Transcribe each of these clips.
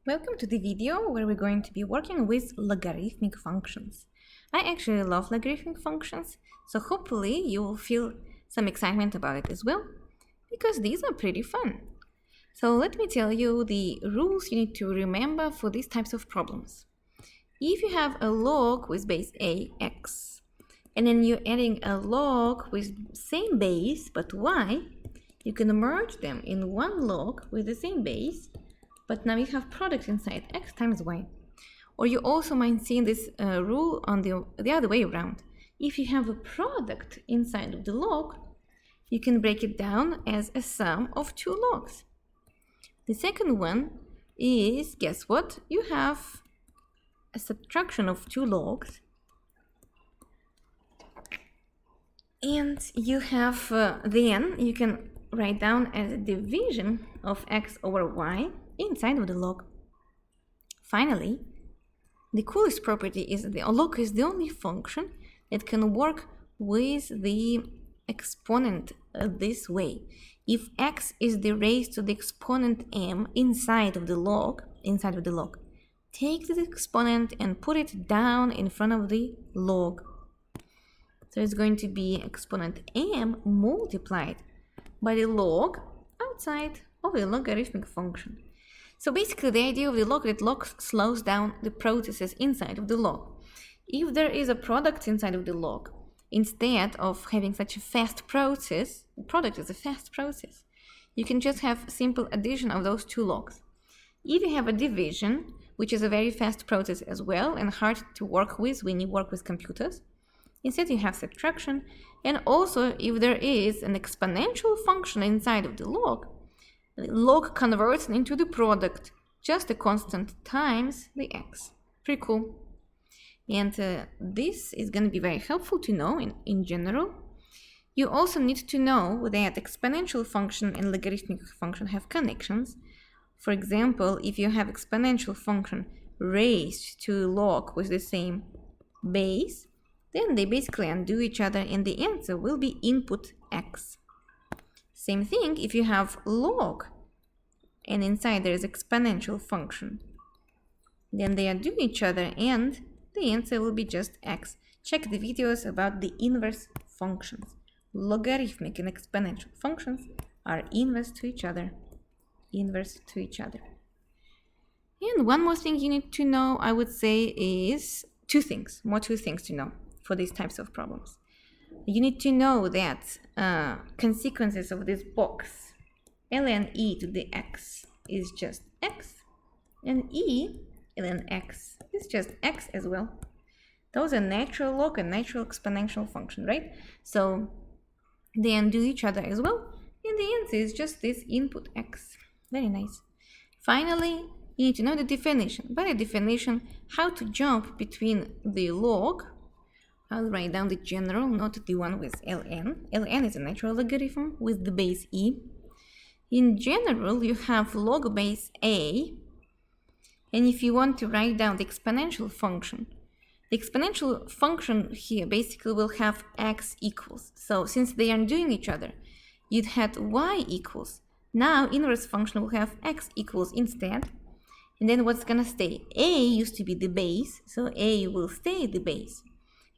Welcome to the video where we're going to be working with logarithmic functions. I actually love logarithmic functions, so hopefully you will feel some excitement about it as well, because these are pretty fun. So let me tell you the rules you need to remember for these types of problems. If you have a log with base a, x, and then you're adding a log with same base but y, you can merge them in one log with the same base, but now you have product inside, x times y. Or you also might see this rule on the other way around. If you have a product inside of the log, you can break it down as a sum of two logs. The second one is, guess what? You have a subtraction of two logs. And you have, then you can write down as a division of x over y inside of the log. Finally, the coolest property is that the log is the only function that can work with the exponent this way. If x is the raised to the exponent m inside of the log, take the exponent and put it down in front of the log. So it's going to be exponent m multiplied by the log outside of the logarithmic function. So basically the idea of the log is that log slows down the processes inside of the log. If there is a product inside of the log, instead of having such a fast process, the product is a fast process, you can just have simple addition of those two logs. If you have a division, which is a very fast process as well and hard to work with when you work with computers, instead you have subtraction. And also if there is an exponential function inside of the log converts into the product, just a constant times the x. Pretty cool. And this is going to be very helpful to know in general. You also need to know that exponential function and logarithmic function have connections. For example, if you have exponential function raised to log with the same base, then they basically undo each other and the answer will be input x. Same thing if you have log and inside there is exponential function. Then they undo each other and the answer will be just x. Check the videos about the inverse functions. Logarithmic and exponential functions are inverse to each other. And one more thing you need to know, I would say, is two things to know for these types of problems. You need to know that consequences of this box, ln e to the x is just x, and e ln x is just x as well. Those are natural log and natural exponential function, right? So they undo each other as well, and the answer is just this input x. Very nice. Finally, you need to know the definition. By the definition, how to jump between the log. I'll write down the general, not the one with ln. ln is a natural logarithm with the base e. In general, you have log base a, and if you want to write down the exponential function here basically will have x equals. So since they are doing each other, you'd had y equals. Now inverse function will have x equals instead. And then what's gonna stay? A used to be the base, so a will stay the base.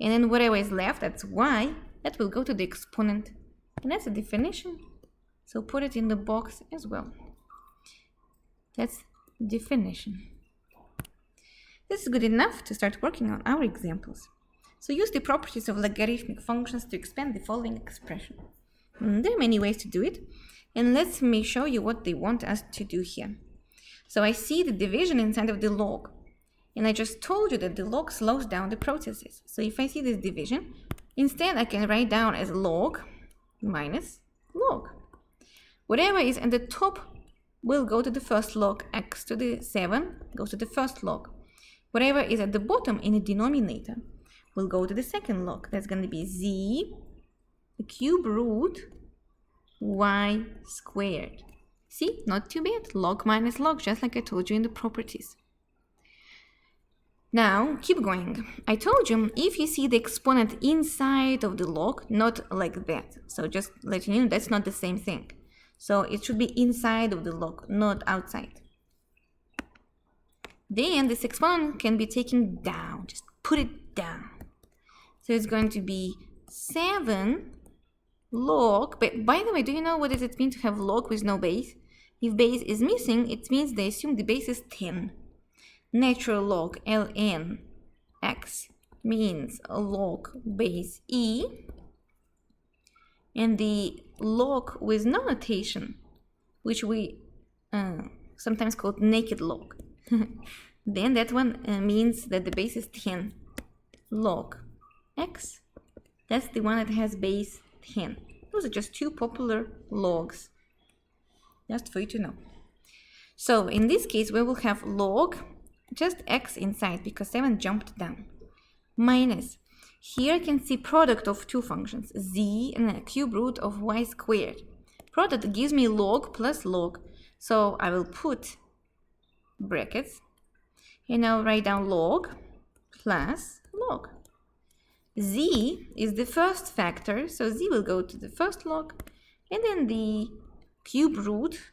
And then whatever is left, that's y, that will go to the exponent. And that's a definition. So put it in the box as well. That's definition. This is good enough to start working on our examples. So use the properties of logarithmic functions to expand the following expression. There are many ways to do it. And let me show you what they want us to do here. So I see the division inside of the log. And I just told you that the log slows down the processes. So if I see this division, instead I can write down as log minus log. Whatever is at the top will go to the first log. X to the 7 goes to the first log. Whatever is at the bottom in the denominator will go to the second log. That's going to be z, the cube root, y squared. See, not too bad. Log minus log, just like I told you in the properties. Now, keep going. I told you, if you see the exponent inside of the log, not like that. So just letting you know, that's not the same thing. So it should be inside of the log, not outside. Then this exponent can be taken down. Just put it down. So it's going to be 7 log. But by the way, do you know what does it mean to have log with no base? If base is missing, it means they assume the base is 10. Natural log ln x means a log base e. And the log with no notation, which we sometimes call naked log, then that one means that the base is 10. Log x, that's the one that has base 10. Those are just two popular logs, just for you to know. So in this case, we will have log, just x inside because 7 jumped down, minus. Here I can see product of two functions, z and a cube root of y squared. Product gives me log plus log. So I will put brackets and I'll write down log plus log. Z is the first factor, so z will go to the first log, and then the cube root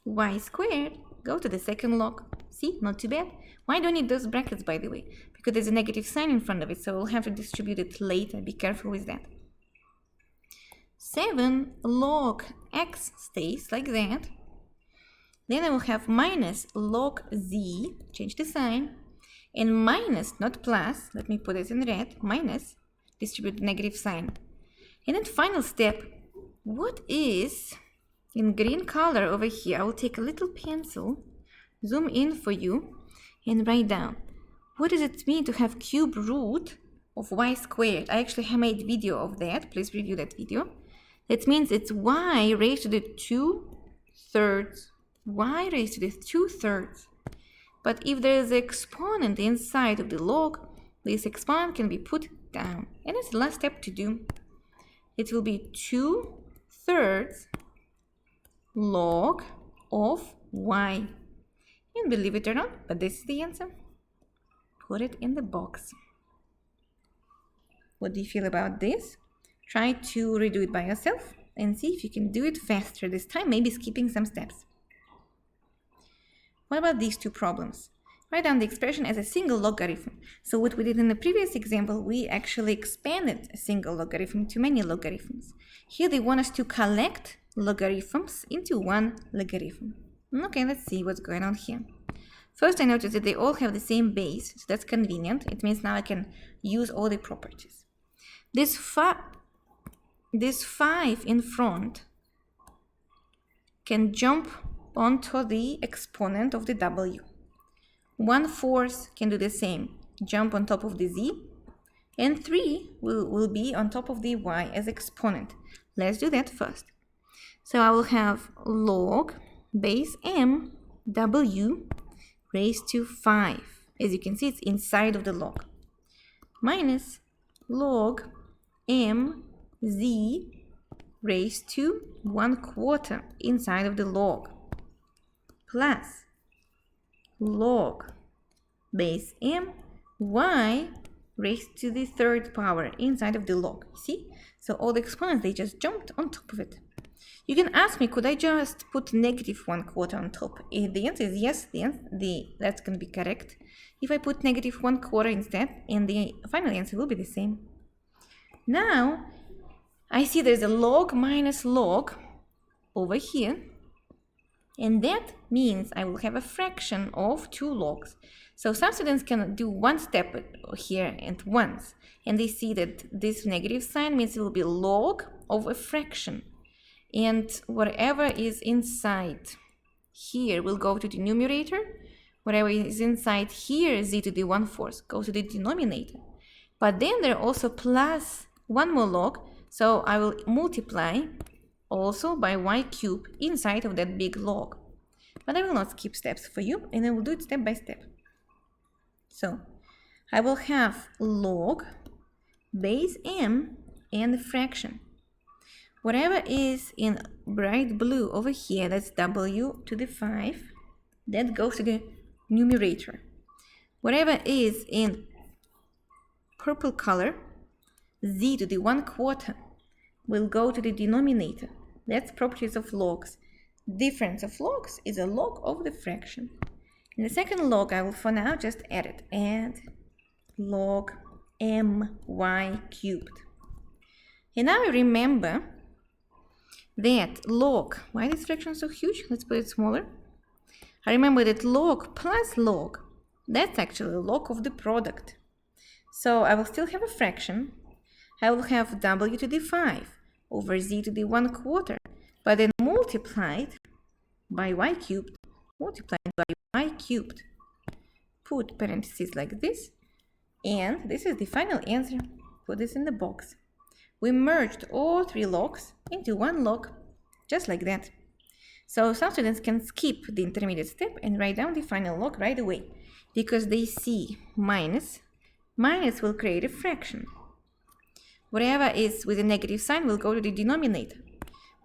y squared go to the second log. See, not too bad. Why do I need those brackets, by the way? Because there's a negative sign in front of it, so we'll have to distribute it later. Be careful with that. 7 log x stays like that. Then I will have minus log z, change the sign, and minus, not plus, let me put it in red, minus, distribute the negative sign. And then final step, what is in green color over here? I will take a little pencil, zoom in for you, and write down, what does it mean to have cube root of y squared? I actually have made video of that, please review that video. That means it's y raised to the 2/3, y raised to the 2/3. But if there is an exponent inside of the log, this exponent can be put down. And it's the last step to do. It will be 2/3 log of y. And believe it or not, but this is the answer. Put it in the box. What do you feel about this? Try to redo it by yourself and see if you can do it faster this time, maybe skipping some steps. What about these two problems? Write down the expression as a single logarithm. So what we did in the previous example, we actually expanded a single logarithm to many logarithms. Here they want us to collect logarithms into one logarithm. Okay, let's see what's going on here. First, I noticed that they all have the same base, so that's convenient. It means now I can use all the properties. This 5 in front can jump onto the exponent of the w. 1/4 can do the same, jump on top of the z, and 3 will be on top of the y as exponent. Let's do that first. So I will have log base m w raised to 5. As you can see, it's inside of the log. Minus log m z raised to 1/4 inside of the log. Plus log base m y raised to the 3rd power inside of the log. See? So all the exponents, they just jumped on top of it. You can ask me, could I just put negative 1/4 on top? The answer is yes, that's going to be correct. If I put negative 1/4 instead, and the final answer will be the same. Now, I see there's a log minus log over here. And that means I will have a fraction of 2 logs. So some students can do one step here at once. And they see that this negative sign means it will be log of a fraction. And whatever is inside here will go to the numerator. Whatever is inside here, z to the 1/4, goes to the denominator. But then there are also plus one more log. So I will multiply also by y cubed inside of that big log. But I will not skip steps for you, and I will do it step by step. So I will have log base m and the fraction. Whatever is in bright blue over here, that's w to the 5, that goes to the numerator. Whatever is in purple color, z to the 1/4, will go to the denominator. That's properties of logs. Difference of logs is a log of the fraction. In the second log, I will for now just add it. Add log my cubed. And now I remember that log, why is this fraction so huge? Let's put it smaller. I remember that log plus log, that's actually the log of the product. So I will still have a fraction. I will have w to the 5 over z to the 1/4, but then multiplied by y cubed, multiplied by y cubed. Put parentheses like this, and this is the final answer. Put this in the box. We merged all three logs into one log, just like that. So some students can skip the intermediate step and write down the final log right away, because they see minus. Minus will create a fraction. Whatever is with a negative sign will go to the denominator.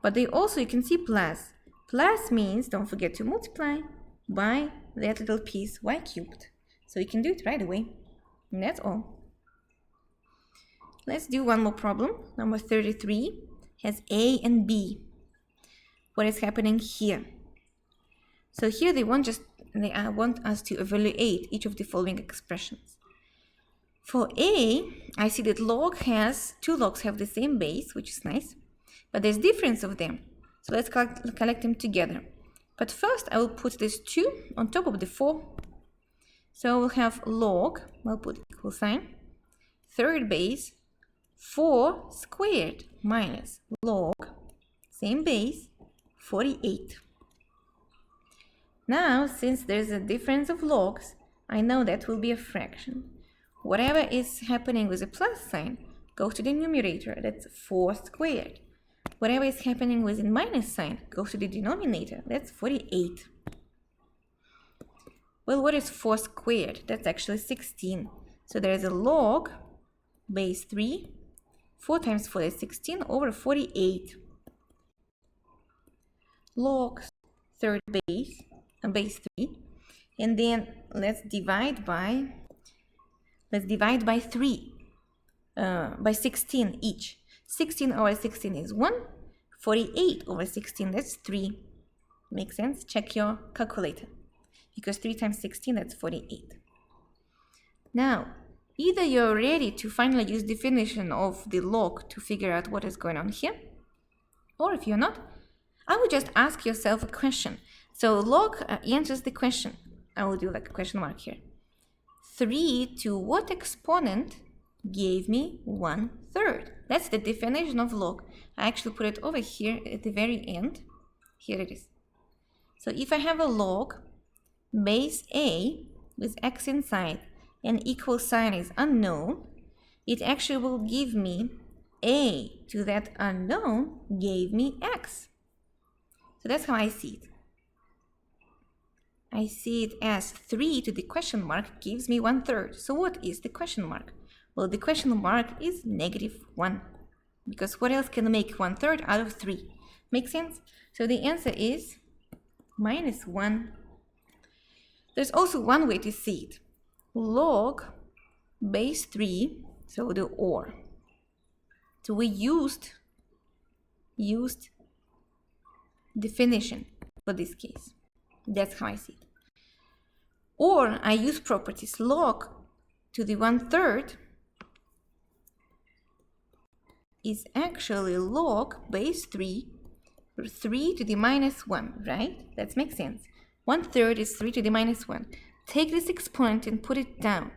But they also, you can see plus. Plus means, don't forget to multiply by that little piece y cubed. So you can do it right away. And that's all. Let's do one more problem. Number 33 has A and B. What is happening here? So here they want us to evaluate each of the following expressions. For A, I see that two logs have the same base, which is nice, but there's difference of them. So let's collect them together. But first I will put this 2 on top of the 4. So we'll have log, I'll put equal sign, third base, 4 squared minus log, same base, 48. Now, since there's a difference of logs, I know that will be a fraction. Whatever is happening with a plus sign goes to the numerator, that's 4 squared. Whatever is happening with a minus sign goes to the denominator, that's 48. Well, what is 4 squared? That's actually 16. So there is a log, base 3, 4 times 4 is 16 over 48. Log third base, base 3, and then let's divide by 3, by 16 each. 16 over 16 is 1, 48 over 16, that's 3. Makes sense? Check your calculator, because 3 times 16, that's 48. Now, either you're ready to finally use definition of the log to figure out what is going on here, or if you're not, I would just ask yourself a question. So log answers the question. I will do like a question mark here. 3 to what exponent gave me 1/3? That's the definition of log. I actually put it over here at the very end. Here it is. So if I have a log, base A with x inside and equal sign is unknown, it actually will give me A to that unknown gave me x. So that's how I see it. I see it as 3 to the question mark gives me 1/3. So what is the question mark? Well, the question mark is -1. Because what else can make 1/3 out of 3? Make sense? So the answer is -1. There's also one way to see it. Log base 3, so the OR. So we used definition for this case. That's how I see it. Or I use properties. Log to the 1/3 is actually log base 3 to the -1, right? That makes sense. 1/3 is 3 to the -1. Take this exponent and put it down,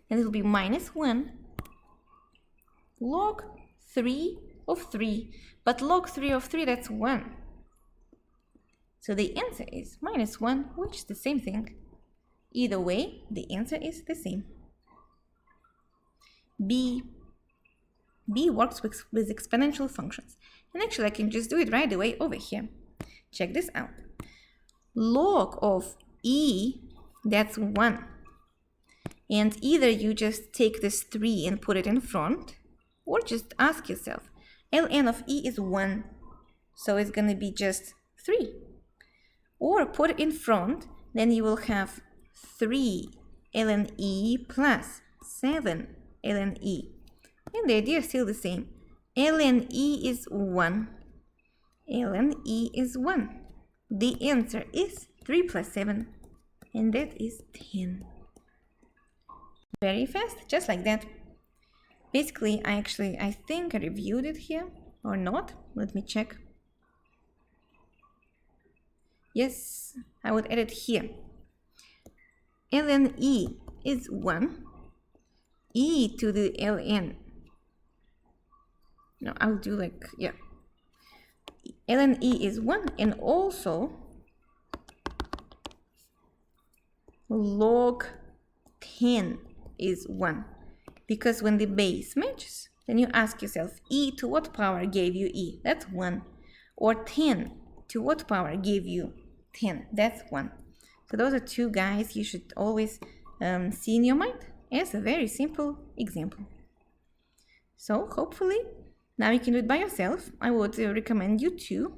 and it will be -1 log 3 of 3. But log 3 of 3, that's 1. So the answer is -1, which is the same thing. Either way, the answer is the same. B works with exponential functions. And actually, I can just do it right away over here. Check this out. Log of E, that's 1. And either you just take this 3 and put it in front, or just ask yourself, ln of E is 1. So it's going to be just 3. Or put it in front, then you will have 3 ln E plus 7 ln E. And the idea is still the same. ln E is 1. ln E is 1. The answer is 3 plus 7. and that is 10. Very fast, just like that. Basically, I think I reviewed it here, or not. Let me check. Yes, I would add it here. ln e is 1. E to the ln. No, I'll do like, yeah. ln e is 1, and also log 10 is 1. Because when the base matches, then you ask yourself, e to what power gave you e? That's 1. Or 10 to what power gave you 10? That's 1. So those are two guys you should always see in your mind as a very simple example. So hopefully now you can do it by yourself. I would recommend you to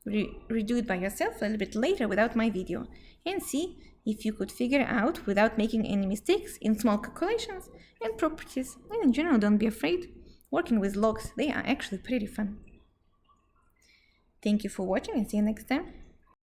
redo it by yourself a little bit later without my video and see if you could figure out without making any mistakes in small calculations and properties. And in general, don't be afraid. Working with logs, they are actually pretty fun. Thank you for watching and see you next time.